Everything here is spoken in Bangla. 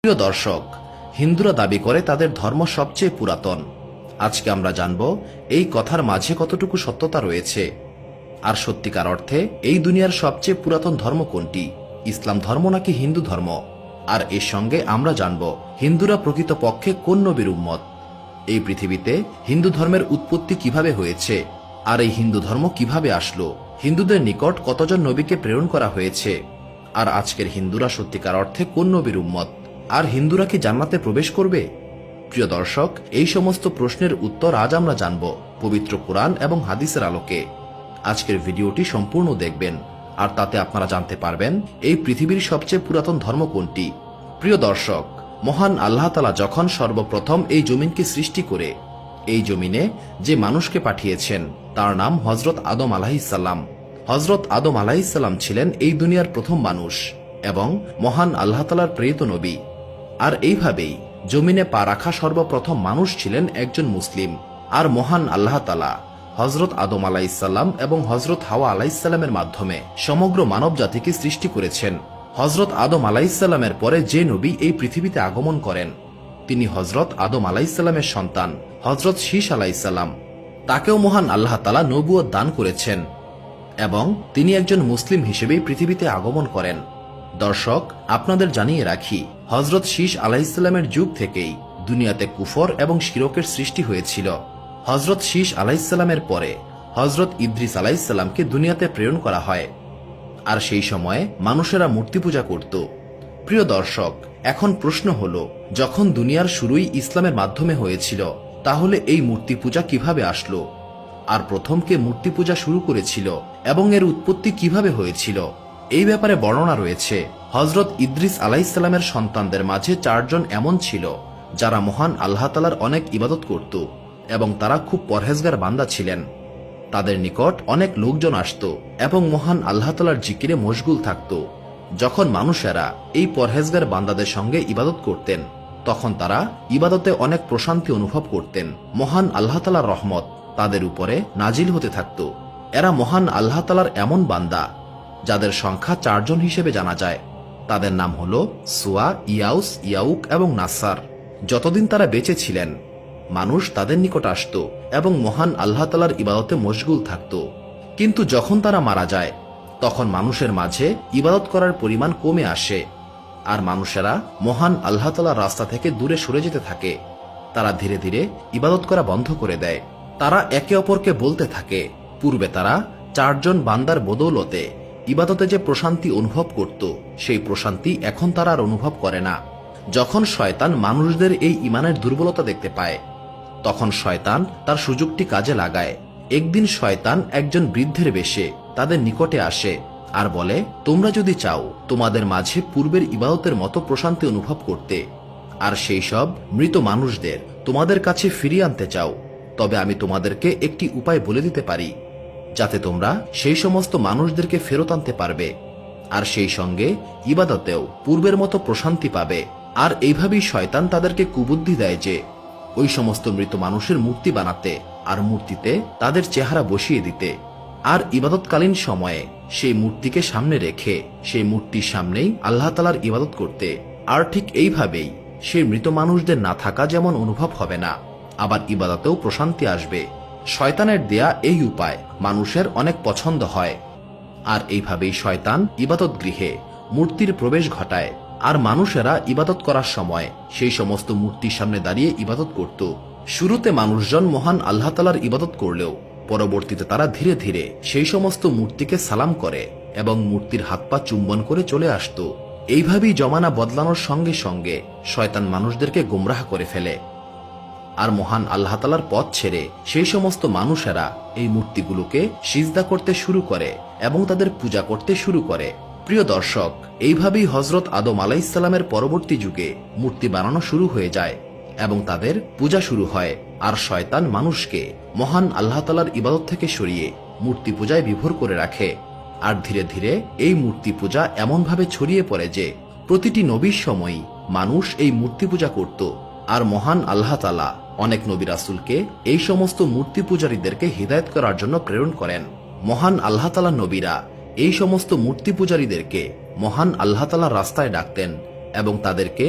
প্রিয় দর্শক, হিন্দুরা দাবি করে তাদের ধর্ম সবচেয়ে পুরাতন। আজকে আমরা জানব এই কথার মাঝে কতটুকু সত্যতা রয়েছে, আর সত্যিকার অর্থে এই দুনিয়ার সবচেয়ে পুরাতন ধর্ম কোনটি, ইসলাম ধর্ম নাকি হিন্দু ধর্ম। আর এর সঙ্গে আমরা জানব হিন্দুরা প্রকৃতপক্ষে কোন নবীর উম্মত, এই পৃথিবীতে হিন্দু ধর্মের উৎপত্তি কিভাবে হয়েছে, আর এই হিন্দু ধর্ম কিভাবে আসলো, হিন্দুদের নিকট কতজন নবীকে প্রেরণ করা হয়েছে, আর আজকের হিন্দুরা সত্যিকার অর্থে কোন নবীর উম্মত, আর হিন্দুরা কি জান্নাতে প্রবেশ করবে। প্রিয় দর্শক, এই সমস্ত প্রশ্নের উত্তর আজ আমরা জানব পবিত্র কোরআন এবং হাদিসের আলোকে। আজকের ভিডিওটি সম্পূর্ণ দেখবেন, আর তাতে আপনারা জানতে পারবেন এই পৃথিবীর সবচেয়ে পুরাতন ধর্ম কোনটি। প্রিয় দর্শক, মহান আল্লাহ তাআলা যখন সর্বপ্রথম এই জমিনকে সৃষ্টি করে এই জমিনে যে মানুষকে পাঠিয়েছেন তার নাম হযরত আদম আলাইহিসসালাম। হযরত আদম আলাইহিসসালাম ছিলেন এই দুনিয়ার প্রথম মানুষ এবং মহান আল্লাহ তাআলার প্রেরিত নবী। আর এইভাবেই জমিনে পা রাখা সর্বপ্রথম মানুষ ছিলেন একজন মুসলিম। আর মহান আল্লাহ তাআলা হযরত আদম আলাইহিসসালাম এবং হযরত হাওয়া আলাইহিসসালামের মাধ্যমে সমগ্র মানব জাতিকে সৃষ্টি করেছেন। হযরত আদম আলাইহিসসালামের পরে যে নবী এই পৃথিবীতে আগমন করেন তিনি হযরত আদম আলাইহিসসালামের সন্তান হযরত শীস আলাইহিসসালাম। তাকেও মহান আল্লাহ তাআলা নবুয়ত দান করেছেন এবং তিনি একজন মুসলিম হিসেবেই পৃথিবীতে আগমন করেন। দর্শক, আপনাদের জানিয়ে রাখি, হযরত শীস আলাইহিসসালামের যুগ থেকেই দুনিয়াতে কুফর এবং শিরকের সৃষ্টি হয়েছিল। হযরত শীস আলাইহিসসালামের পরে হযরত ইদ্রিস আলাইহিসসালামকে দুনিয়াতে প্রেরণ করা হয়, আর সেই সময়ে মানুষেরা মূর্তি পূজা করত। প্রিয় দর্শক, এখন প্রশ্ন হলো, যখন দুনিয়ার শুরুই ইসলামের মাধ্যমে হয়েছিল তাহলে এই মূর্তি পূজা কিভাবে আসলো, আর প্রথম কে মূর্তি পূজা শুরু করেছিল এবং এর উৎপত্তি কিভাবে হয়েছিল, এই ব্যাপারে বর্ণনা রয়েছে। হযরত ইদ্রিস আলাইহিসসালামের সন্তানদের মাঝে 4 জন এমন ছিল যারা মহান আল্লাহ তাআলার অনেক ইবাদত করত এবং তারা খুব পরহেজগার বান্দা ছিলেন। তাদের নিকট অনেক লোকজন আসত এবং মহান আল্লাহ তাআলার জিকিরে মশগুল থাকত। যখন মানুষেরা এই পরহেজগার বান্দাদের সঙ্গে ইবাদত করতেন তখন তারা ইবাদতে অনেক প্রশান্তি অনুভব করতেন। মহান আল্লাহ তাআলার রহমত তাদের উপরে নাজিল হতে থাকত। এরা মহান আল্লাহ তাআলার এমন বান্দা যাদের সংখ্যা 4 জন হিসেবে জানা যায়। তাদের নাম হল সুয়া, ইয়াউস, ইয়াউক এবং নাসার। যতদিন তারা বেঁচে ছিলেন মানুষ তাদের নিকট আসত এবং মহান আল্লাহ তাআলার ইবাদতে মশগুল থাকত। কিন্তু যখন তারা মারা যায় তখন মানুষের মাঝে ইবাদত করার পরিমাণ কমে আসে, আর মানুষেরা মহান আল্লাহ তাআলার রাস্তা থেকে দূরে সরে যেতে থাকে। তারা ধীরে ধীরে ইবাদত করা বন্ধ করে দেয়। তারা একে অপরকে বলতে থাকে, পূর্বে তারা 4 জন বান্দার বদৌলতে ইবাদতে যে প্রশান্তি অনুভব করত সেই প্রশান্তি এখন তারা আর অনুভব করে না। যখন শয়তান মানুষদের এই ঈমানের দুর্বলতা দেখতে পায় তখন শয়তান তার সুযোগটি কাজে লাগায়। একদিন শয়তান একজন বৃদ্ধের বেশে তাদের নিকটে আসে আর বলে, তোমরা যদি চাও তোমাদের মাঝে পূর্বের ইবাদতের মতো প্রশান্তি অনুভব করতে, আর সেই সব মৃত মানুষদের তোমাদের কাছে ফিরিয়ে আনতে চাও, তবে আমি তোমাদেরকে একটি উপায় বলে দিতে পারি যাতে তোমরা সেই সমস্ত মানুষদেরকে ফেরত আনতে পারবে, আর সেই সঙ্গে ইবাদতেও পূর্বের মতো প্রশান্তি পাবে। আর এইভাবেই শয়তান তাদেরকে কুবুদ্ধি দেয় যে ওই সমস্ত মৃত মানুষের মূর্তি বানাতে আর মূর্তিতে তাদের চেহারা বসিয়ে দিতে, আর ইবাদতকালীন সময়ে সেই মূর্তিকে সামনে রেখে সেই মূর্তির সামনেই আল্লাহ তাআলার ইবাদত করতে। আর ঠিক এইভাবেই সেই মৃত মানুষদের না থাকা যেমন অনুভব হবে না, আবার ইবাদতেও প্রশান্তি আসবে। শয়তানের দেয়া এই উপায় মানুষের অনেক পছন্দ হয়, আর এইভাবেই শয়তান ইবাদত গৃহে মূর্তির প্রবেশ ঘটায়, আর মানুষেরা ইবাদত করার সময় সেই সমস্ত মূর্তির সামনে দাঁড়িয়ে ইবাদত করত। শুরুতে মানুষজন মহান আল্লাহ তাআলার ইবাদত করলেও পরবর্তীতে তারা ধীরে ধীরে সেই সমস্ত মূর্তিকে সালাম করে এবং মূর্তির হাত পা চুম্বন করে চলে আসত। এইভাবেই জমানা বদলানোর সঙ্গে সঙ্গে শয়তান মানুষদেরকে গোমরাহ করে ফেলে, আর মহান আল্লাহ তাআলার পথ ছেড়ে সেই সমস্ত মানুষেরা এই মূর্তিগুলোকে সিজদা করতে শুরু করে এবং তাদের পূজা করতে শুরু করে। প্রিয় দর্শক, এইভাবেই হযরত আদম আলাইহিসসালামের পরবর্তী যুগে মূর্তি বানানো শুরু হয়ে যায় এবং তাদের পূজা শুরু হয়, আর শয়তান মানুষকে মহান আল্লাহ তাআলার ইবাদত থেকে সরিয়ে মূর্তি পূজায় বিভোর করে রাখে। আর ধীরে ধীরে এই মূর্তি পূজা এমনভাবে ছড়িয়ে পড়ে যে প্রতিটি নবীর সময়ই মানুষ এই মূর্তি পূজা করত, আর মহান আল্লাহ তাআলা অনেক নবী রাসূলকে এই সমস্ত মূর্তি পূজারীদেরকে হিদায়াত করার জন্য প্রেরণ করেন। মহান আল্লাহ তাআলার নবীরা এই সমস্ত মূর্তি পূজারীদেরকে মহান আল্লাহ তাআলার রাস্তায় ডাকতেন এবং তাদেরকে